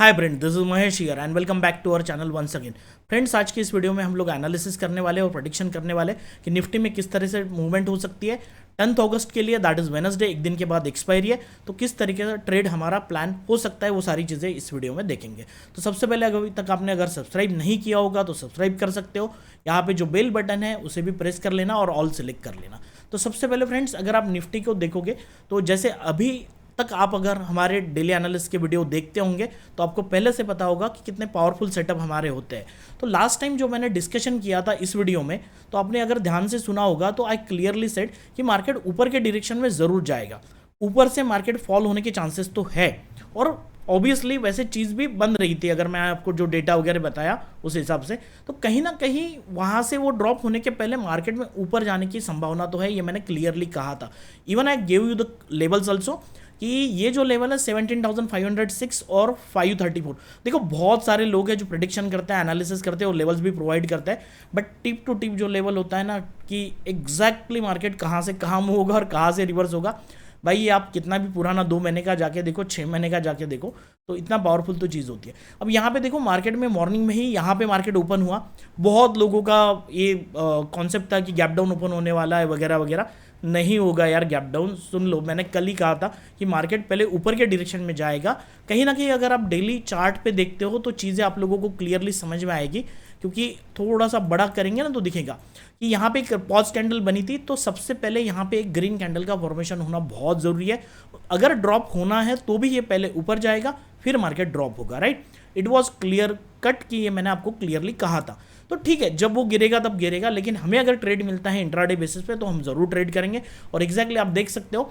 Hi friend, this is Mahesh here and welcome back to our channel once again. Friends, आज की इस video में हम लोग एनालिसिस करने वाले और प्रेडिक्शन करने वाले कि निफ्टी में किस तरह से मूवमेंट हो सकती है 10th अगस्त के लिए, दैट इज वेडनेसडे, एक दिन के बाद एक्सपायरी है। तो किस तरीके से ट्रेड हमारा प्लान हो सकता है वो सारी चीज़ें इस वीडियो में देखेंगे। तो सबसे पहले अभी तक आपने अगर सब्सक्राइब नहीं किया होगा तो सब्सक्राइब कर सकते हो। यहाँ पे जो बेल बटन है उसे भी प्रेस कर लेना और ऑल सेलेक्ट कर लेना। तो सबसे पहले फ्रेंड्स, अगर आप निफ्टी को देखोगे तो जैसे अभी तक आप अगर हमारे डेली एनालिस्ट के वीडियो देखते होंगे तो आपको पहले से पता होगा कि कितने पावरफुल सेटअप हमारे होते हैं। तो लास्ट टाइम जो मैंने डिस्कशन किया था इस वीडियो में, तो आपने अगर ध्यान से सुना होगा तो आई क्लियरली सेड कि मार्केट ऊपर के डायरेक्शन में ज़रूर जाएगा। ऊपर से मार्केट फॉल होने के चांसेस तो है, और ऑब्वियसली वैसे चीज़ भी बन रही थी। अगर मैं आपको जो डेटा वगैरह बताया उस हिसाब से, तो कहीं ना कहीं वहाँ से वो ड्रॉप होने के पहले मार्केट में ऊपर जाने की संभावना तो है, ये मैंने क्लियरली कहा था। Even I gave you the levels also कि ये जो लेवल है 17,506 और 534। देखो, बहुत सारे लोग हैं जो प्रेडिक्शन करते हैं, एनालिसिस करते हैं और लेवल्स भी प्रोवाइड करते हैं, बट टिप टू टिप जो लेवल होता है ना कि एग्जैक्टली मार्केट कहाँ से कहाँ मूव होगा और कहाँ से रिवर्स होगा, भाई ये आप कितना भी पुराना 2 महीने का जाके देखो, 6 महीने का जाके देखो, तो इतना पावरफुल तो चीज़ होती है। अब यहाँ पे देखो, मार्केट में मॉर्निंग में ही यहाँ पे मार्केट ओपन हुआ। बहुत लोगों का ये कॉन्सेप्ट था कि गैप डाउन ओपन होने वाला है वगैरह वगैरह। नहीं होगा यार गैप डाउन। सुन लो, मैंने कल ही कहा था कि मार्केट पहले ऊपर के डायरेक्शन में जाएगा। कहीं ना कहीं अगर आप डेली चार्ट पे देखते हो तो चीज़ें आप लोगों को क्लियरली समझ में आएगी, क्योंकि थोड़ा सा बड़ा करेंगे ना तो दिखेगा कि यहाँ पे एक पॉज कैंडल बनी थी। तो सबसे पहले यहाँ पे एक ग्रीन कैंडल का फॉर्मेशन होना बहुत ज़रूरी है। अगर ड्रॉप होना है तो भी ये पहले ऊपर जाएगा, फिर मार्केट ड्रॉप होगा, right. It was clear cut कि ये मैंने आपको क्लियरली कहा था। तो ठीक है, जब वो गिरेगा तब गिरेगा, लेकिन हमें अगर ट्रेड मिलता है इंट्राडे बेसिस पे तो हम ज़रूर ट्रेड करेंगे। और एग्जैक्टली आप देख सकते हो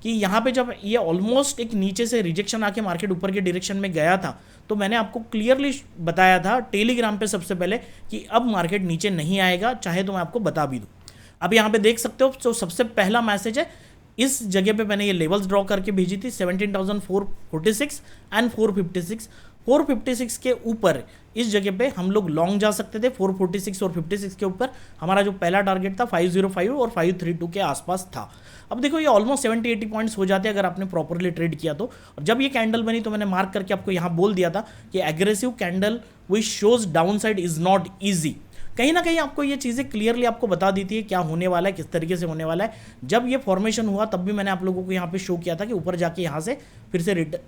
कि यहाँ पे जब ये ऑलमोस्ट एक नीचे से रिजेक्शन आके मार्केट ऊपर के डायरेक्शन में गया था, तो मैंने आपको क्लियरली बताया था टेलीग्राम पे सबसे पहले कि अब मार्केट नीचे नहीं आएगा, चाहे तो मैं आपको बता भी दूँ। अब यहाँ पे देख सकते हो, तो सबसे पहला मैसेज है, इस जगह पे मैंने ये लेवल्स ड्रॉ करके भेजी थी 17,446 एंड 456। 456 के ऊपर इस जगह पे हम लोग लॉन्ग जा सकते थे। 446 और 56 के ऊपर हमारा जो पहला टारगेट था 505 और 532 के आसपास था। अब देखो, ये ऑलमोस्ट 70-80 पॉइंट्स हो जाते हैं अगर आपने प्रॉपरली ट्रेड किया तो। और जब ये कैंडल बनी तो मैंने मार्क करके आपको यहाँ बोल दिया था कि aggressive candle which shows down side is not easy. कहीं ना कहीं आपको ये चीज़ें क्लियरली आपको बता दी थी क्या होने वाला है, किस तरीके से होने वाला है। जब ये फॉर्मेशन हुआ तब भी मैंने आप लोगों को यहाँ पे शो किया था कि ऊपर जाके यहाँ से फिर से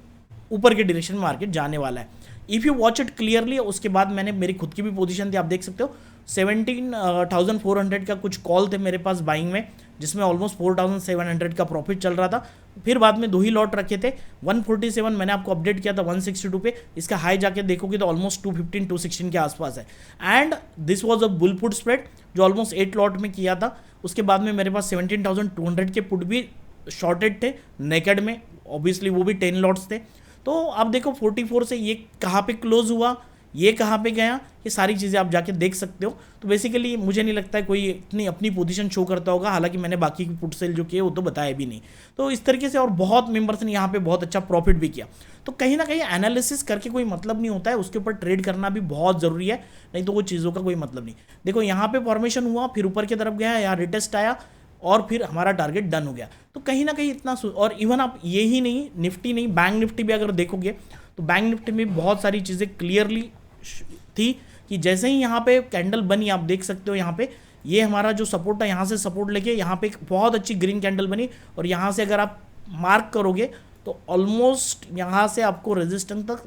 ऊपर के डायरेक्शन में मार्केट जाने वाला है। If you watch it clearly, उसके बाद मैंने मेरी खुद की भी पोजीशन थी, आप देख सकते हो 17,400 का कुछ कॉल थे मेरे पास बाइंग में, जिसमें ऑलमोस्ट 4,700 का प्रॉफिट चल रहा था। फिर बाद में 2 ही लॉट रखे थे। 147 मैंने आपको अपडेट किया था 162 पे, इसका हाई जाके देखोगे तो ऑलमोस्ट 215-216 के आसपास है। And this was a bull put spread जो ऑलमोस्ट 8 लॉट में किया था। उसके बाद में मेरे पास 17,200 के पुट भी शॉर्टेड थे नेकेड में, ऑब्वियसली वो भी 10 लॉट्स थे। तो आप देखो 44 से ये कहाँ पे क्लोज हुआ, ये कहाँ पे गया, ये सारी चीज़ें आप जाके देख सकते हो। तो बेसिकली मुझे नहीं लगता है कोई इतनी अपनी पोजीशन शो करता होगा, हालांकि मैंने बाकी की पुट सेल जो किए वो तो बताया भी नहीं। तो इस तरीके से और बहुत मेंबर्स ने यहाँ पे बहुत अच्छा प्रॉफिट भी किया। तो कहीं ना कहीं एनालिसिस करके कोई मतलब नहीं होता है, उसके ऊपर ट्रेड करना भी बहुत ज़रूरी है, नहीं तो वो चीज़ों का कोई मतलब नहीं। देखो, यहाँ पे फॉर्मेशन हुआ, फिर ऊपर की तरफ गया, यहाँ रिटेस्ट आया और फिर हमारा टारगेट डन हो गया। तो कहीं ना कहीं इतना और इवन आप ये ही नहीं, निफ्टी नहीं, बैंक निफ्टी भी अगर देखोगे तो बैंक निफ्टी में बहुत सारी चीज़ें क्लियरली थी कि जैसे ही यहाँ पे कैंडल बनी, आप देख सकते हो यहाँ पे ये हमारा जो सपोर्ट है, यहाँ से सपोर्ट लेके यहाँ पे एक बहुत अच्छी ग्रीन कैंडल बनी, और यहाँ से अगर आप मार्क करोगे तो ऑलमोस्ट यहाँ से आपको रेजिस्टेंस तक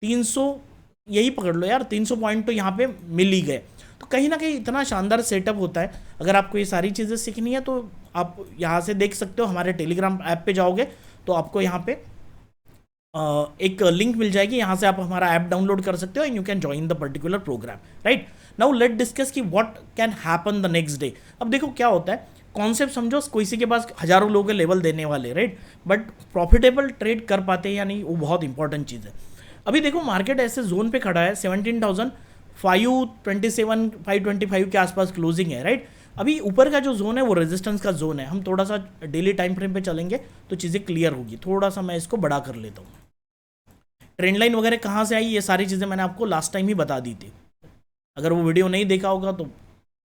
300, यही पकड़ लो यार, 300 पॉइंट तो यहाँ पे मिल ही गए। तो कहीं ना कहीं इतना शानदार सेटअप होता है। अगर आपको ये सारी चीज़ें सीखनी है तो आप यहाँ से देख सकते हो, हमारे टेलीग्राम ऐप पे जाओगे तो आपको यहाँ पे एक लिंक मिल जाएगी, यहाँ से आप हमारा ऐप डाउनलोड कर सकते हो and you can join the particular programme, right. Now let discuss कि what can happen the next day. अब देखो क्या होता है, कॉन्सेप्ट समझो, किसी के पास हज़ारों लोगों के लेवल देने वाले, राइट, बट प्रॉफिटेबल ट्रेड कर पाते हैं या नहीं, वो बहुत इंपॉर्टेंट चीज़ है। अभी देखो मार्केट ऐसे जोन पे खड़ा है, 17,527 525 के आसपास क्लोजिंग है, राइट। अभी ऊपर का जो जोन है वो रेजिस्टेंस का जोन है। हम थोड़ा सा डेली टाइम फ्रेम पे चलेंगे तो चीज़ें क्लियर होगी। थोड़ा सा मैं इसको बड़ा कर लेता हूँ। ट्रेंड लाइन वगैरह कहाँ से आई, ये सारी चीज़ें मैंने आपको लास्ट टाइम ही बता दी थी। अगर वो वीडियो नहीं देखा होगा तो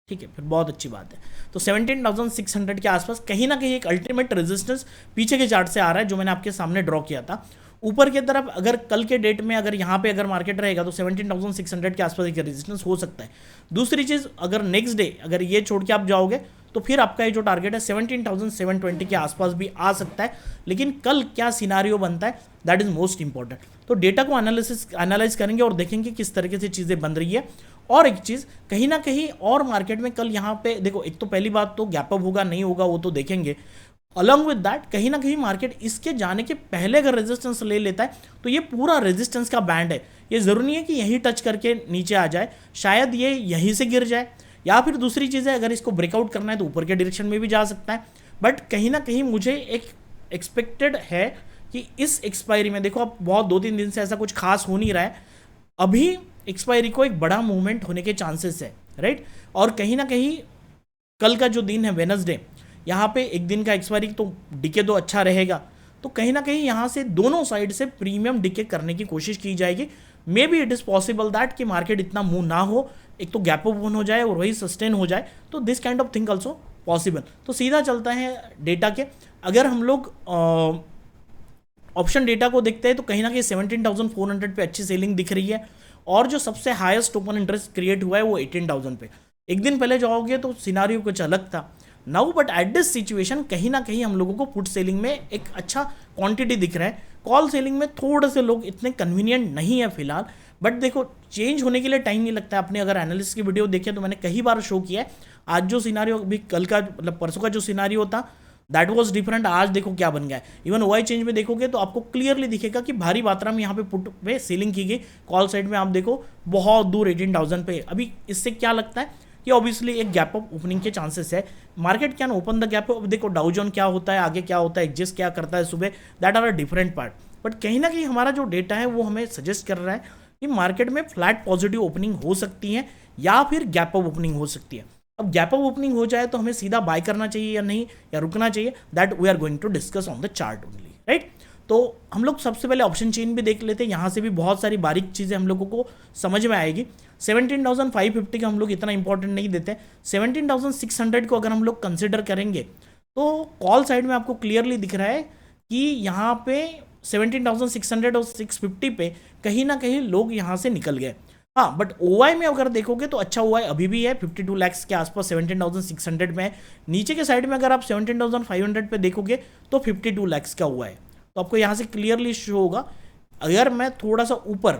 ठीक है, फिर बहुत अच्छी बात है। तो 17,600 के आसपास कहीं ना कहीं एक अल्टीमेट रेजिस्टेंस पीछे के चार्ट से आ रहा है, जो मैंने आपके सामने ड्रॉ किया था। ऊपर की तरफ अगर कल के डेट में अगर यहाँ पे अगर मार्केट रहेगा तो 17,600 के आसपास एक रेजिस्टेंस हो सकता है। दूसरी चीज़, अगर नेक्स्ट डे अगर ये छोड़ के आप जाओगे तो फिर आपका ये जो टारगेट है 17,720 के आसपास भी आ सकता है। लेकिन कल क्या सिनारियो बनता है, दैट इज मोस्ट इंपॉर्टेंट। तो डेटा को एनालाइज करेंगे और देखेंगे किस तरीके से चीज़ें बन रही है। और एक चीज़, कहीं ना कहीं और मार्केट में कल यहाँ पे देखो, एक तो पहली बात तो गैप अप होगा नहीं होगा वो तो देखेंगे। अलॉन्ग विद दैट कहीं ना कहीं मार्केट इसके जाने के पहले अगर रेजिस्टेंस ले लेता है तो ये पूरा रेजिस्टेंस का बैंड है, ये ज़रूरी नहीं है कि यहीं टच करके नीचे आ जाए, शायद ये यहीं से गिर जाए, या फिर दूसरी चीज़ है अगर इसको ब्रेकआउट करना है तो ऊपर के डायरेक्शन में भी जा सकता है। बट कहीं ना कहीं मुझे एक एक्सपेक्टेड है कि इस एक्सपायरी में देखो, अब बहुत 2-3 दिन से ऐसा कुछ खास हो नहीं रहा है, अभी एक्सपायरी को एक बड़ा मूवमेंट होने के चांसेस है, राइट। और कहीं ना कहीं कल का जो दिन है वेडनेसडे, यहाँ पे एक दिन का एक्सपायरी तो डिके तो अच्छा रहेगा, तो कहीं ना कहीं यहाँ से दोनों साइड से प्रीमियम डिके करने की कोशिश की जाएगी। May be it is possible that कि मार्केट इतना मूव ना हो, एक तो गैप ओपन हो जाए और वही सस्टेन हो जाए, तो this kind of thing also possible. तो सीधा चलता है डेटा के, अगर हम लोग ऑप्शन डेटा को देखते हैं तो कहीं ना कहीं 17,400 पे अच्छी सेलिंग दिख रही है, और जो सबसे हाईएस्ट ओपन इंटरेस्ट क्रिएट हुआ है वो 18,000 पे। एक दिन पहले जाओगे तो सिनारियो कुछ अलग था now, but at this situation कहीं ना कहीं हम लोगों को पुट सेलिंग में एक अच्छा क्वांटिटी दिख रहा है। कॉल सेलिंग में थोड़े से लोग इतने कन्वीनियंट नहीं है फिलहाल, बट देखो चेंज होने के लिए टाइम नहीं लगता है। आपने अगर एनालिस्ट की वीडियो देखे तो मैंने कई बार शो किया है, आज जो सिनारियो अभी कल का मतलब परसों का जो सिनारियो था दैट वाज डिफरेंट, आज देखो क्या बन गया है। इवन ओआई चेंज में देखोगे तो आपको क्लियरली दिखेगा कि भारी मात्रा में यहाँ पे पुट पे सेलिंग की गई। कॉल साइड में आप देखो बहुत दूर 18,000 पे। अभी इससे क्या लगता है कि ऑब्वियसली एक गैप अप ओपनिंग के चांसेस है। Market can open the gap up, देखो डाउजोन क्या होता है, आगे क्या होता है, एग्जिस्ट क्या करता है सुबह, that are a different part. But कहीं ना कहीं हमारा जो डेटा है वो हमें सजेस्ट कर रहा है कि मार्केट में फ्लैट पॉजिटिव ओपनिंग हो सकती है या फिर गैप अप ओपनिंग हो सकती है। अब गैप अप ओपनिंग हो जाए तो हमें सीधा बाय करना चाहिए या नहीं, या रुकना चाहिए, that we are going to discuss on the chart only, right. तो हम लोग सबसे पहले ऑप्शन चेन भी देख लेते हैं, यहाँ से भी बहुत सारी बारीक चीज़ें हम लोगों को समझ में आएगी। 17,550 का हम लोग इतना इंपॉर्टेंट नहीं देते, 17,600 को अगर हम लोग कंसिडर करेंगे तो कॉल साइड में आपको क्लियरली दिख रहा है कि यहाँ पे 17,600 और 650 पे कहीं ना कहीं लोग यहाँ से निकल गए। हाँ, बट ओआई में अगर देखोगे तो अच्छा ओआई अभी भी है 52 लाख के आसपास 17,600 में है। नीचे के साइड में अगर आप 17,500 पे देखोगे तो 52 लाख का हुआ है। तो आपको यहाँ से क्लियरली शो होगा। अगर मैं थोड़ा सा ऊपर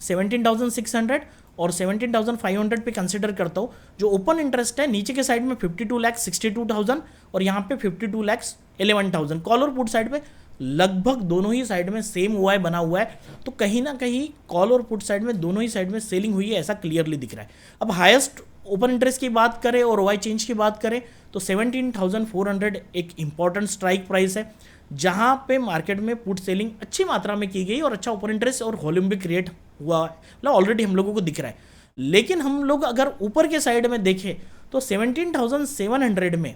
17,600 और 17,500 पे कंसिडर करता हूँ, जो ओपन इंटरेस्ट है नीचे के साइड में 52 लाख 62,000 और यहाँ पे 52 लाख 11,000। कॉल और पुट साइड पे लगभग दोनों ही साइड में सेम ओआई बना हुआ है, तो कहीं ना कहीं कॉल और पुट साइड में दोनों ही साइड में सेलिंग हुई है, ऐसा क्लियरली दिख रहा है। अब हाईएस्ट ओपन इंटरेस्ट की बात करें और ओआई चेंज की बात करें तो 17,400 एक इंपॉर्टेंट स्ट्राइक प्राइस है, जहां पे मार्केट में पुट सेलिंग अच्छी मात्रा में की गई और अच्छा ओपन इंटरेस्ट और वॉल्यूम भी क्रिएट हुआ है, मतलब ऑलरेडी हम लोगों को दिख रहा है। लेकिन हम लोग अगर ऊपर के साइड में देखें तो 17,700 में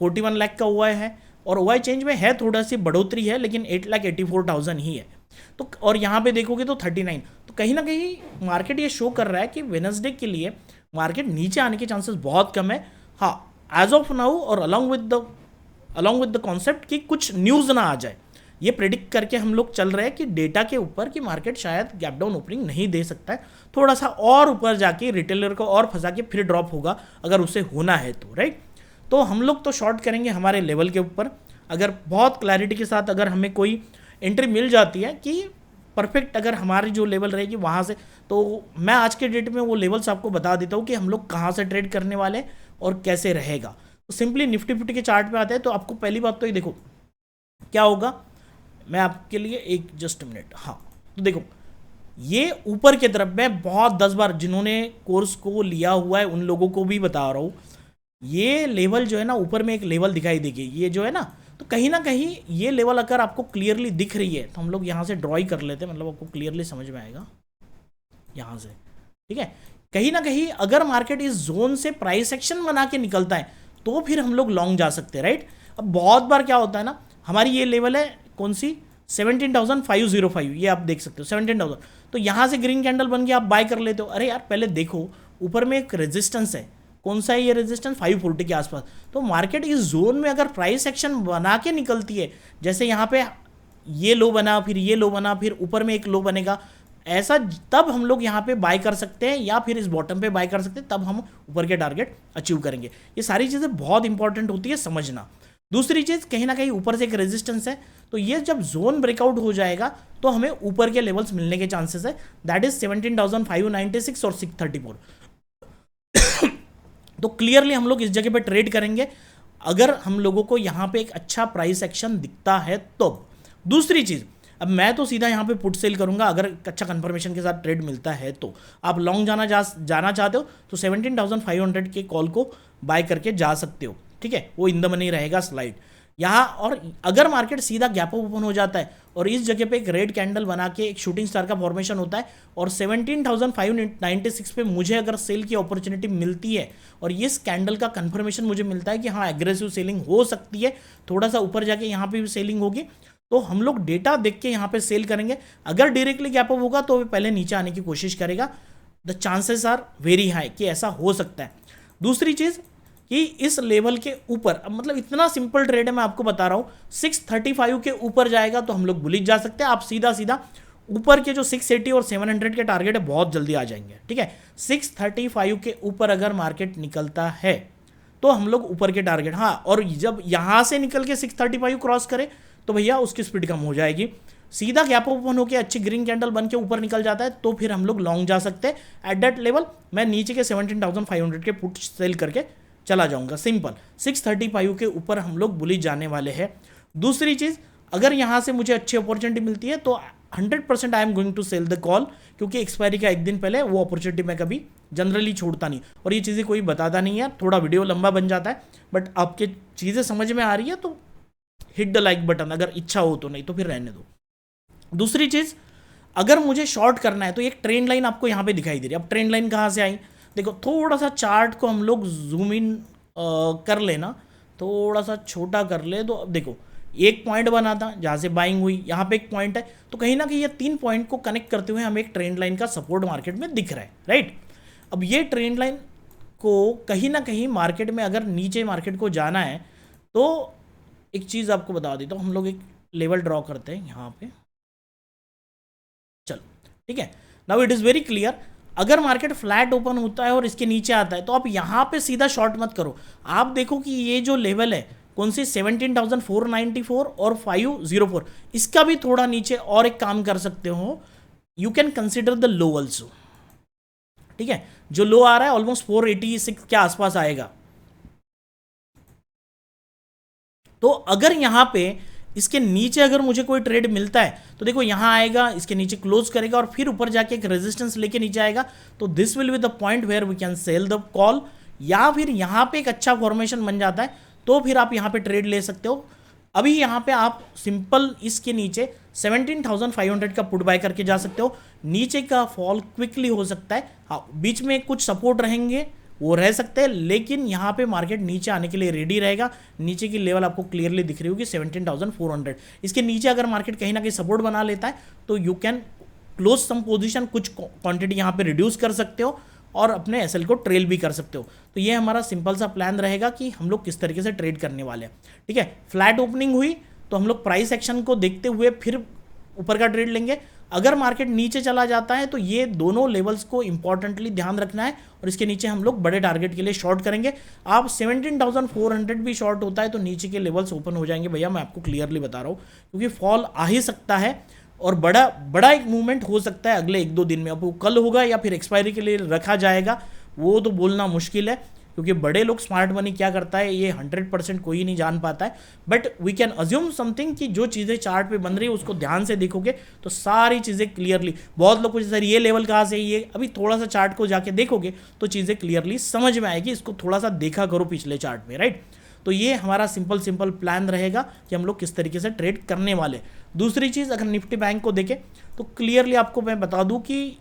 41 लाख का हुआ है और ओआई चेंज में है थोड़ा सी बढ़ोतरी है, लेकिन 8,84,000 ही है। तो और यहाँ पे देखोगे तो 39। तो कहीं ना कहीं मार्केट ये शो कर रहा है कि वेडनेसडे के लिए मार्केट नीचे आने के चांसेस बहुत कम है। हाँ, एज ऑफ नाउ और अलॉन्ग विद द कॉन्सेप्ट कि कुछ न्यूज़ ना आ जाए, ये प्रेडिक्ट करके हम लोग चल रहे हैं कि डेटा के ऊपर कि मार्केट शायद गैप डाउन ओपनिंग नहीं दे सकता है, थोड़ा सा और ऊपर जाके रिटेलर को और फंसा के फिर ड्रॉप होगा अगर उसे होना है तो, राइट। तो हम लोग तो शॉर्ट करेंगे हमारे लेवल के ऊपर। अगर बहुत क्लैरिटी के साथ अगर हमें कोई एंट्री मिल जाती है कि परफेक्ट अगर हमारी जो लेवल रहेगी वहाँ से, तो मैं आज के डेट में वो लेवल्स आपको बता देता हूँ कि हम लोग कहाँ से ट्रेड करने वाले और कैसे रहेगा। तो सिंपली निफ्टी फिफ्टी के चार्ट पे आते हैं तो आपको पहली बात तो ये देखो क्या होगा, मैं आपके लिए एक जस्ट मिनट, हाँ तो देखो ये ऊपर की तरफ मैं बहुत 10 बार जिन्होंने कोर्स को लिया हुआ है उन लोगों को भी बता रहा हूँ, ये लेवल जो है ना ऊपर में एक लेवल दिखाई देगी, ये जो है ना, तो कहीं ना कहीं ये लेवल अगर आपको क्लियरली दिख रही है तो हम लोग यहाँ से ड्रॉ ही कर लेते हैं, मतलब आपको क्लियरली समझ में आएगा यहाँ से, ठीक है। कहीं ना कहीं अगर मार्केट इस जोन से प्राइस एक्शन बना के निकलता है तो फिर हम लोग लॉन्ग जा सकते हैं, राइट। अब बहुत बार क्या होता है ना, हमारी ये लेवल है कौन सी 17,505, ये आप देख सकते हो 17,000, तो यहाँ से ग्रीन कैंडल बन के आप बाय कर लेते हो। अरे यार पहले देखो ऊपर में एक रेजिस्टेंस है, कौन सा है ये रेजिस्टेंस 540 के आसपास। तो मार्केट इस जोन में अगर प्राइस एक्शन बना के निकलती है, जैसे यहाँ पे ये लो बना, फिर ये लो बना, फिर ऊपर में एक लो बनेगा, ऐसा तब हम लोग यहाँ पे बाय कर सकते हैं या फिर इस बॉटम पे बाय कर सकते हैं, तब हम ऊपर के टारगेट अचीव करेंगे। ये सारी चीज़ें बहुत इंपॉर्टेंट होती है समझना। दूसरी चीज़, कहीं ना कहीं ऊपर से एक रेजिस्टेंस है, तो ये जब जोन ब्रेकआउट हो जाएगा तो हमें ऊपर के लेवल्स मिलने के चांसेस है, दैट इज 17,596 और 634। तो क्लियरली हम लोग इस जगह पे ट्रेड करेंगे अगर हम लोगों को यहाँ पे एक अच्छा प्राइस एक्शन दिखता है तो। दूसरी चीज़, अब मैं तो सीधा यहाँ पे पुट सेल करूंगा अगर अच्छा कंफर्मेशन के साथ ट्रेड मिलता है तो। आप लॉन्ग जाना चाहते हो तो 17,500 के कॉल को बाय करके जा सकते हो, ठीक है, वो इन द मनी रहेगा स्लाइड यहाँ। और अगर मार्केट सीधा गैप अप ओपन हो जाता है और इस जगह पे एक रेड कैंडल बना के एक शूटिंग स्टार का फॉर्मेशन होता है और 17,596 पे मुझे अगर सेल की अपॉर्चुनिटी मिलती है और इस कैंडल का कंफर्मेशन मुझे मिलता है कि हाँ एग्रेसिव सेलिंग हो सकती है, थोड़ा सा ऊपर जाके यहाँ पे भी सेलिंग होगी, तो हम लोग डेटा देख के यहाँ पे सेल करेंगे। अगर डायरेक्टली गैप अप होगा तो पहले नीचे आने की कोशिश करेगा, the chances are very high कि ऐसा हो सकता है। दूसरी चीज़ कि इस लेवल के ऊपर, मतलब इतना सिंपल ट्रेड है मैं आपको बता रहा हूँ, 635 के ऊपर जाएगा तो हम लोग बुलिश जा सकते हैं। आप सीधा सीधा ऊपर के जो 680 और 700 के टारगेट है बहुत जल्दी आ जाएंगे, ठीक है। 635 के ऊपर अगर मार्केट निकलता है तो हम लोग ऊपर के टारगेट, हाँ, और जब यहाँ से निकल के 635 क्रॉस करे तो भैया उसकी स्पीड कम हो जाएगी। सीधा गैप ओपन होकर अच्छी ग्रीन कैंडल बन के ऊपर निकल जाता है तो फिर हम लोग लॉन्ग जा सकते हैं। एट दैट लेवल मैं नीचे के 17,500 के पुट सेल करके चला जाऊंगा, सिंपल। 635 के ऊपर हम लोग बुलिश जाने वाले हैं। दूसरी चीज़, अगर यहाँ से मुझे अच्छी अपॉर्चुनिटी मिलती है तो 100% I am going to sell the call, क्योंकि एक्सपायरी का एक दिन पहले वो अपॉर्चुनिटी मैं कभी जनरली छोड़ता नहीं, और ये चीज़ें कोई बताता नहीं है, थोड़ा वीडियो लंबा बन जाता है। बट आपके चीज़ें समझ में आ रही है तो हिट द लाइक बटन, अगर इच्छा हो तो, नहीं तो फिर रहने दो। दूसरी चीज़, अगर मुझे शॉर्ट करना है तो एक ट्रेंड लाइन आपको यहाँ पे दिखाई दे रही है। अब ट्रेंड लाइन कहाँ से आई, देखो थोड़ा सा चार्ट को हम लोग जूम इन कर लेना, थोड़ा सा छोटा कर ले तो अब देखो एक पॉइंट बना था जहाँ से बाइंग हुई, यहाँ पे एक पॉइंट है, तो कहीं ना कहीं ये 3 पॉइंट को कनेक्ट करते हुए हमें एक ट्रेंड लाइन का सपोर्ट मार्केट में दिख रहा है, राइट। अब ये ट्रेंड लाइन को कहीं ना कहीं मार्केट में अगर नीचे मार्केट को जाना है तो एक चीज़ आपको बता देता हूँ, हम लोग एक लेवल ड्रॉ करते हैं यहाँ पे, चलो ठीक है। Now it is very clear, अगर मार्केट फ्लैट ओपन होता है और इसके नीचे आता है तो आप यहाँ पे सीधा शॉर्ट मत करो। आप देखो कि ये जो लेवल है कौन सी 17,494 और 504, इसका भी थोड़ा नीचे और एक काम कर सकते हो, you can consider the low also, ठीक है। जो लो आ रहा है ऑलमोस्ट 486 के आसपास आएगा, तो अगर यहाँ पे इसके नीचे अगर मुझे कोई ट्रेड मिलता है तो देखो यहाँ आएगा, इसके नीचे क्लोज करेगा और फिर ऊपर जाके एक रेजिस्टेंस लेके नीचे आएगा, तो this will be the point where we can sell the call. या फिर यहाँ पे एक अच्छा फॉर्मेशन बन जाता है तो फिर आप यहाँ पे ट्रेड ले सकते हो। अभी यहाँ पे आप सिंपल इसके नीचे 17,500 का पुट बाय करके जा सकते हो। नीचे का फॉल क्विकली हो सकता है, हाँ बीच में कुछ सपोर्ट रहेंगे वो रह सकते हैं, लेकिन यहाँ पे मार्केट नीचे आने के लिए रेडी रहेगा। नीचे की लेवल आपको क्लियरली दिख रही होगी 17,400, इसके नीचे अगर मार्केट कहीं ना कहीं सपोर्ट बना लेता है तो you can close some position, कुछ क्वांटिटी यहाँ पे रिड्यूस कर सकते हो और अपने एसएल को ट्रेल भी कर सकते हो। तो ये हमारा सिंपल सा प्लान रहेगा कि हम लोग किस तरीके से ट्रेड करने वाले हैं, ठीक है। फ्लैट ओपनिंग हुई तो हम लोग प्राइस एक्शन को देखते हुए फिर ऊपर का ट्रेड लेंगे। अगर मार्केट नीचे चला जाता है तो ये दोनों लेवल्स को इंपॉर्टेंटली ध्यान रखना है और इसके नीचे हम लोग बड़े टारगेट के लिए शॉर्ट करेंगे। आप 17,400 भी शॉर्ट होता है तो नीचे के लेवल्स ओपन हो जाएंगे भैया, मैं आपको क्लियरली बता रहा हूँ, क्योंकि फॉल आ ही सकता है और बड़ा एक मूवमेंट हो सकता है अगले 1-2 दिन में। अब वो कल होगा या फिर एक्सपायरी के लिए रखा जाएगा वो तो बोलना मुश्किल है, क्योंकि बड़े लोग स्मार्ट मनी क्या करता है ये 100% कोई नहीं जान पाता है। But we can assume something कि जो चीज़ें चार्ट पे बन रही है उसको ध्यान से देखोगे तो सारी चीज़ें क्लियरली, बहुत लोग पूछते सर ये लेवल कहाँ से, ये अभी थोड़ा सा चार्ट को जाके देखोगे तो चीज़ें क्लियरली समझ में आएगी। इसको थोड़ा सा देखा करो पिछले चार्ट में, राइट। तो ये हमारा सिंपल प्लान रहेगा कि हम लोग किस तरीके से ट्रेड करने वाले। दूसरी चीज़, अगर निफ्टी बैंक को देखें तो क्लियरली आपको मैं बता दूं कि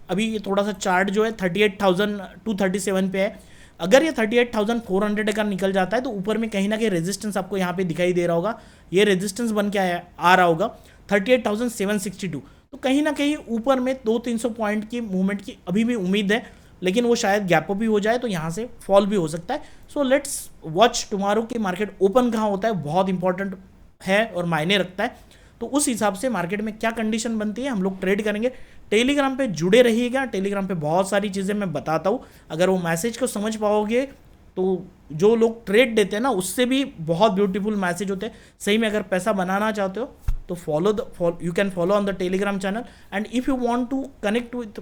अभी ये थोड़ा सा चार्ट जो है 38,237 पे है। अगर ये 38,400 का निकल जाता है तो ऊपर में कहीं ना कहीं रेजिस्टेंस आपको यहाँ पे दिखाई दे रहा होगा, ये रेजिस्टेंस बन के आ रहा होगा 38,762। तो कहीं ना कहीं ऊपर में 200-300 पॉइंट की मूवमेंट की अभी भी उम्मीद है, लेकिन वो शायद गैप अप भी हो जाए तो यहाँ से फॉल भी हो सकता है। सो लेट्स वॉच टुमारो कि मार्केट ओपन कहाँ होता है, बहुत इंपॉर्टेंट है और मायने रखता है। तो उस हिसाब से मार्केट में क्या कंडीशन बनती है हम लोग ट्रेड करेंगे। टेलीग्राम पे जुड़े रहिएगा, टेलीग्राम पे बहुत सारी चीज़ें मैं बताता हूँ। अगर वो मैसेज को समझ पाओगे तो जो लोग ट्रेड देते हैं ना उससे भी बहुत ब्यूटीफुल मैसेज होते हैं। सही में अगर पैसा बनाना चाहते हो तो you can follow on the Telegram channel. And if you want to connect with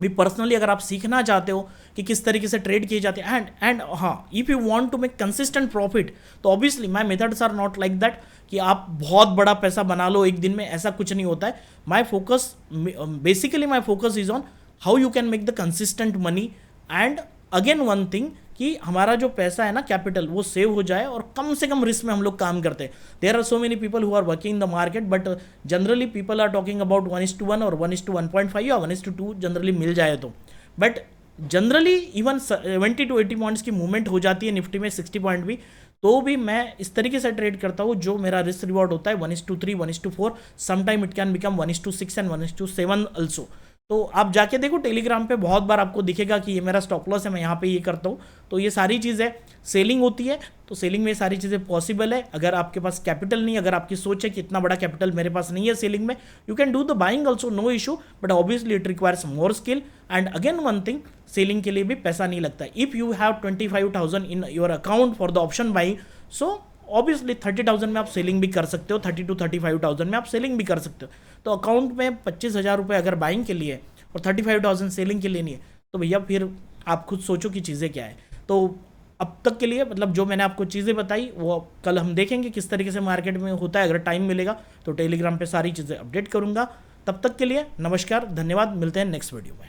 भी पर्सनली, अगर आप सीखना चाहते हो कि किस तरीके से ट्रेड किए जाते हैं एंड हाँ, if you want to make consistent profit, तो obviously my methods are not like that कि आप बहुत बड़ा पैसा बना लो एक दिन में, ऐसा कुछ नहीं होता है। Basically my focus is on how you can make the consistent money. And again one thing कि हमारा जो पैसा है ना, कैपिटल, वो सेव हो जाए और कम से कम रिस्क में हम लोग काम करते हैं। There are so many people who are working in the market, but generally people are talking about 1:1 और 1:1.5 या 1:2 जनरली मिल जाए तो। But generally even 70 to 80 points की मूवमेंट हो जाती है निफ्टी में, 60 पॉइंट भी, तो भी मैं इस तरीके से ट्रेड करता हूँ जो मेरा रिस्क रिवॉर्ड होता है 1:3, 1:4, sometime it can become 1:6 and 1:7 also. तो आप जाके देखो टेलीग्राम पे, बहुत बार आपको दिखेगा कि ये मेरा स्टॉप लॉस है, मैं यहाँ पे ये करता हूँ। तो ये सारी चीज़ें सेलिंग होती है, तो सेलिंग में सारी चीज़ें पॉसिबल है। अगर आपके पास कैपिटल नहीं, अगर आपकी सोच है कि इतना बड़ा कैपिटल मेरे पास नहीं है सेलिंग में, you can do the buying also, no issue, but obviously it requires more skill. And again one thing, selling के लिए भी पैसा नहीं लगता। If you have 25,000 in your account for the option buying, so obviously 30,000 में आप selling भी कर सकते हो, 30 to 35,000 में आप सेलिंग भी कर सकते हो। तो अकाउंट में 25,000 रुपये अगर बाइंग के लिए और 35,000 सेलिंग के लिए नहीं है, तो भैया फिर आप खुद सोचो कि चीज़ें क्या है। तो अब तक के लिए मतलब जो मैंने आपको चीज़ें बताई वो कल हम देखेंगे किस तरीके से मार्केट में होता है। अगर टाइम मिलेगा तो टेलीग्राम पे सारी चीज़ें अपडेट करूँगा। तब तक के लिए नमस्कार, धन्यवाद, मिलते हैं नेक्स्ट वीडियो में।